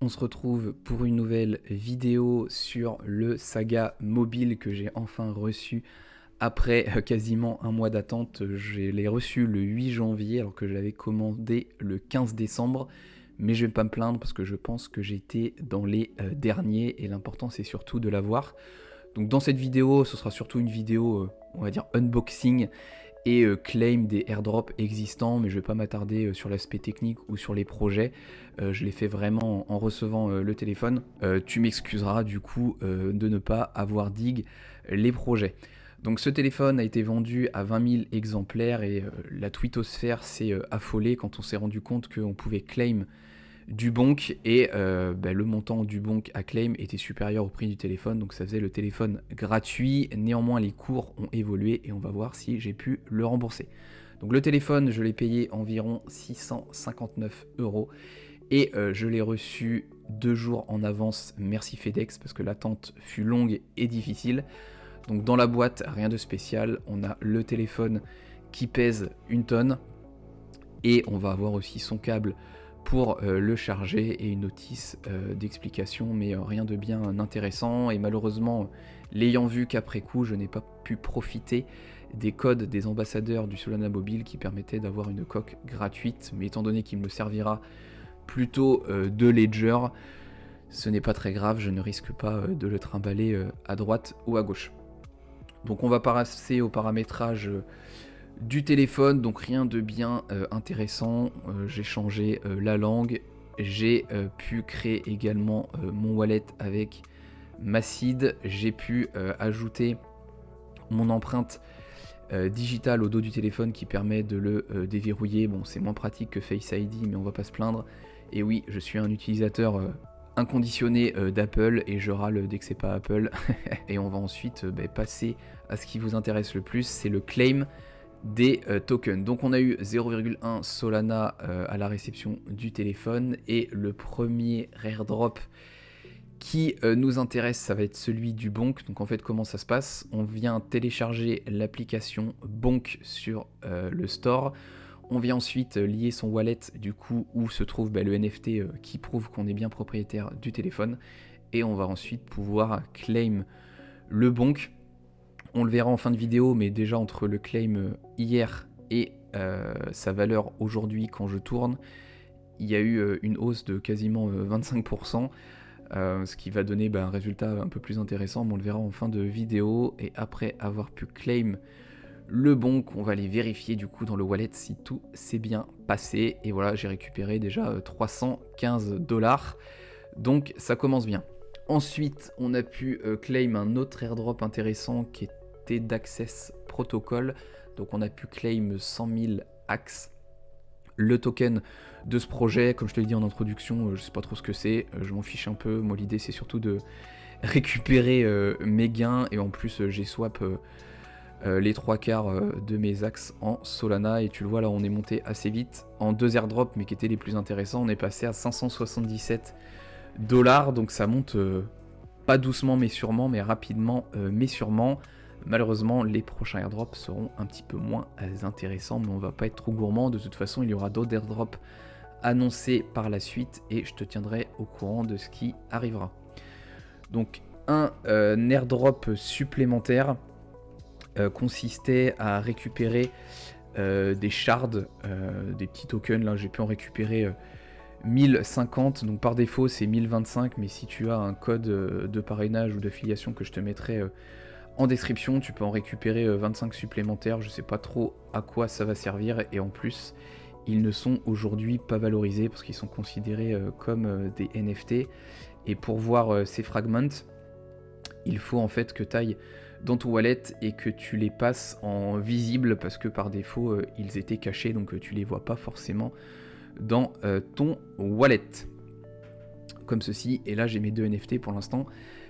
On se retrouve pour une nouvelle vidéo sur le Saga mobile que j'ai enfin reçu après quasiment un mois d'attente. Je l'ai reçu le 8 janvier alors que je l'avais commandé le 15 décembre. Mais je ne vais pas me plaindre parce que je pense que j'étais dans les derniers et l'important c'est surtout de l'avoir. Donc dans cette vidéo, ce sera surtout une vidéo, on va dire unboxing et claim des airdrops existants, mais je ne vais pas m'attarder sur l'aspect technique ou sur les projets. Je l'ai fait vraiment en recevant le téléphone. Tu m'excuseras du coup de ne pas avoir dig les projets. Donc ce téléphone a été vendu à 20 000 exemplaires et la twittosphère s'est affolée quand on s'est rendu compte qu'on pouvait claim du bonk et le montant du bonk à claim était supérieur au prix du téléphone, donc ça faisait le téléphone gratuit. Néanmoins les cours ont évolué et on va voir si j'ai pu le rembourser. Donc le téléphone je l'ai payé environ 659 € et je l'ai reçu 2 jours en avance, merci FedEx, parce que l'attente fut longue et difficile. Donc dans la boîte rien de spécial, on a le téléphone qui pèse 1 tonne et on va avoir aussi son câble pour le charger et une notice d'explication, mais rien de bien intéressant. Et malheureusement, l'ayant vu qu'après coup, je n'ai pas pu profiter des codes des ambassadeurs du Solana Mobile qui permettaient d'avoir une coque gratuite, mais étant donné qu'il me servira plutôt de ledger, ce n'est pas très grave, je ne risque pas de le trimballer à droite ou à gauche. Donc on va passer au paramétrage du téléphone, donc rien de bien intéressant. J'ai changé la langue, j'ai pu créer également mon wallet avec Macid, j'ai pu ajouter mon empreinte digitale au dos du téléphone qui permet de le déverrouiller. Bon, c'est moins pratique que Face ID, mais on va pas se plaindre. Et oui, je suis un utilisateur inconditionné d'Apple et je râle dès que c'est pas Apple. Et on va ensuite passer à ce qui vous intéresse le plus, c'est le claim des tokens. Donc on a eu 0,1 Solana à la réception du téléphone et le premier airdrop qui nous intéresse, ça va être celui du Bonk. Donc en fait comment ça se passe, on vient télécharger l'application Bonk sur le store, on vient ensuite lier son wallet du coup où se trouve le NFT qui prouve qu'on est bien propriétaire du téléphone et on va ensuite pouvoir claim le Bonk. On le verra en fin de vidéo, mais déjà entre le claim hier et sa valeur aujourd'hui quand je tourne, il y a eu une hausse de quasiment 25%, ce qui va donner un résultat un peu plus intéressant, mais on le verra en fin de vidéo. Et après avoir pu claim le bonk, on va aller vérifier du coup dans le wallet si tout s'est bien passé. Et voilà, j'ai récupéré déjà 315 $, donc ça commence bien. Ensuite, on a pu claim un autre airdrop intéressant qui était d'Access Protocol. Donc on a pu claim 100 000 AX, le token de ce projet. Comme je te l'ai dit en introduction, je sais pas trop ce que c'est, je m'en fiche un peu. Moi l'idée c'est surtout de récupérer mes gains et en plus j'ai swap les 3/4 de mes AX en Solana. Et tu le vois là, on est monté assez vite en 2 airdrops, mais qui étaient les plus intéressants. On est passé à 577 $, donc ça monte pas doucement mais sûrement, mais rapidement mais sûrement. Malheureusement les prochains airdrops seront un petit peu moins intéressants, mais on va pas être trop gourmand. De toute façon il y aura d'autres airdrops annoncés par la suite et je te tiendrai au courant de ce qui arrivera. Donc un airdrop supplémentaire consistait à récupérer des shards, des petits tokens. Là j'ai pu en récupérer 1050, donc par défaut c'est 1025, mais si tu as un code de parrainage ou d'affiliation que je te mettrai en description, tu peux en récupérer 25 supplémentaires. Je sais pas trop à quoi ça va servir et en plus ils ne sont aujourd'hui pas valorisés parce qu'ils sont considérés comme des NFT. Et pour voir ces fragments, il faut en fait que tu ailles dans ton wallet et que tu les passes en visible parce que par défaut ils étaient cachés, donc tu les vois pas forcément dans ton wallet comme ceci. Et là j'ai mes 2 NFT pour l'instant,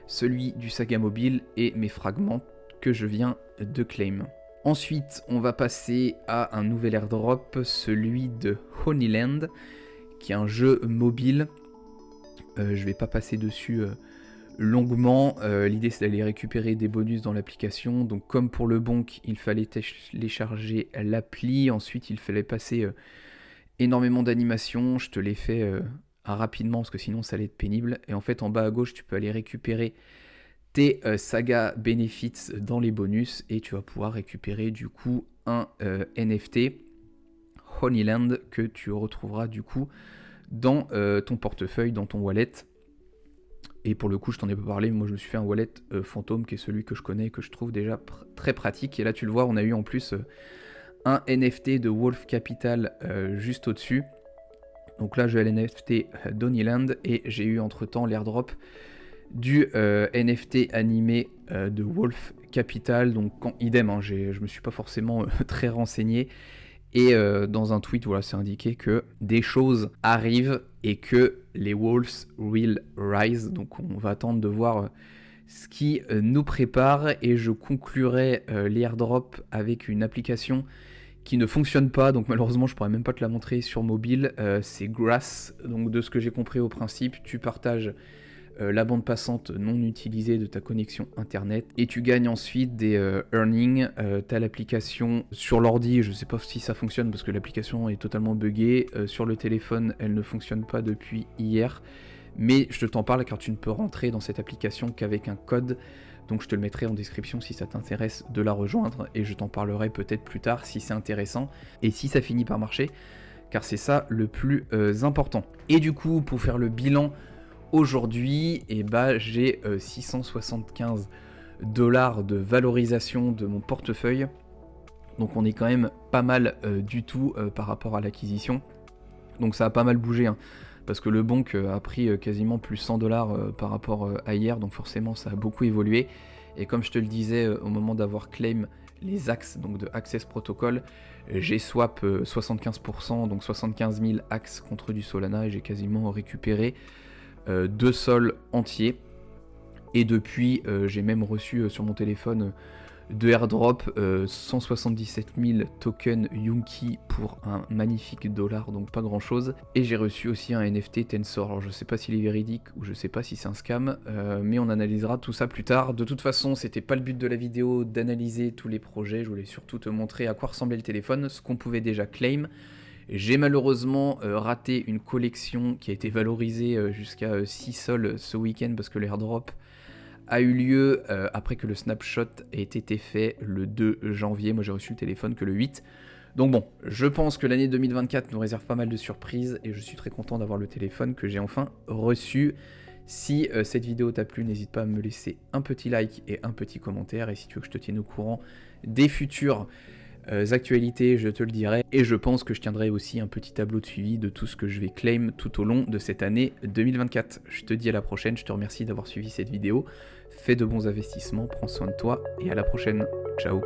celui du Saga mobile et mes fragments que je viens de claim. Ensuite on va passer à un nouvel airdrop, celui de Honeyland qui est un jeu mobile. Je vais pas passer dessus longuement, l'idée c'est d'aller récupérer des bonus dans l'application. Donc comme pour le bonk il fallait télécharger l'appli, ensuite il fallait passer énormément d'animations, je te l'ai fait rapidement parce que sinon ça allait être pénible. Et en fait en bas à gauche tu peux aller récupérer tes Saga Benefits dans les bonus et tu vas pouvoir récupérer du coup un NFT Honeyland que tu retrouveras du coup dans ton portefeuille, dans ton wallet. Et pour le coup, je t'en ai pas parlé, moi je me suis fait un wallet fantôme qui est celui que je connais et que je trouve déjà très pratique. Et là tu le vois, on a eu en plus un NFT de Wolf Capital juste au-dessus. Donc là j'ai le NFT Honeyland et j'ai eu entre temps l'airdrop du NFT animé de Wolf Capital. Donc idem, hein, je me suis pas forcément très renseigné. Et dans un tweet, voilà, c'est indiqué que des choses arrivent et que les Wolves will rise. Donc on va attendre de voir ce qui nous prépare. Et je conclurai les airdrops avec une application qui ne fonctionne pas. Donc malheureusement, je pourrais même pas te la montrer sur mobile. C'est Grass. Donc de ce que j'ai compris au principe, tu partages la bande passante non utilisée de ta connexion internet et tu gagnes ensuite des earnings. Tu as l'application sur l'ordi, je sais pas si ça fonctionne parce que l'application est totalement buggée. Sur le téléphone, elle ne fonctionne pas depuis hier, mais je t'en parle car tu ne peux rentrer dans cette application qu'avec un code. Donc je te le mettrai en description si ça t'intéresse de la rejoindre et je t'en parlerai peut-être plus tard si c'est intéressant et si ça finit par marcher, car c'est ça le plus important. Et du coup, pour faire le bilan aujourd'hui, j'ai 675 $ de valorisation de mon portefeuille. Donc on est quand même pas mal du tout par rapport à l'acquisition. Donc ça a pas mal bougé, hein, parce que le bonk a pris quasiment plus 100 $ par rapport à hier. Donc forcément ça a beaucoup évolué. Et comme je te le disais au moment d'avoir claim les axes donc de Access Protocol, j'ai swap 75%, donc 75 000 axes contre du Solana et j'ai quasiment récupéré 2 sols entiers. Et depuis j'ai même reçu sur mon téléphone de airdrop 177 000 tokens Yunki pour un magnifique dollar, donc pas grand chose. Et j'ai reçu aussi un NFT Tensor. Alors je sais pas s'il est véridique ou je sais pas si c'est un scam, mais on analysera tout ça plus tard. De toute façon, c'était pas le but de la vidéo d'analyser tous les projets, je voulais surtout te montrer à quoi ressemblait le téléphone, ce qu'on pouvait déjà claim. J'ai malheureusement raté une collection qui a été valorisée jusqu'à 6 sols ce week-end parce que l'airdrop a eu lieu après que le snapshot ait été fait le 2 janvier. Moi j'ai reçu le téléphone que le 8. Donc bon, je pense que l'année 2024 nous réserve pas mal de surprises et je suis très content d'avoir le téléphone que j'ai enfin reçu. Si cette vidéo t'a plu, n'hésite pas à me laisser un petit like et un petit commentaire. Et si tu veux que je te tienne au courant des futures actualités, je te le dirai. Et je pense que je tiendrai aussi un petit tableau de suivi de tout ce que je vais claim tout au long de cette année 2024. Je te dis à la prochaine, je te remercie d'avoir suivi cette vidéo. Fais de bons investissements, prends soin de toi et à la prochaine. Ciao.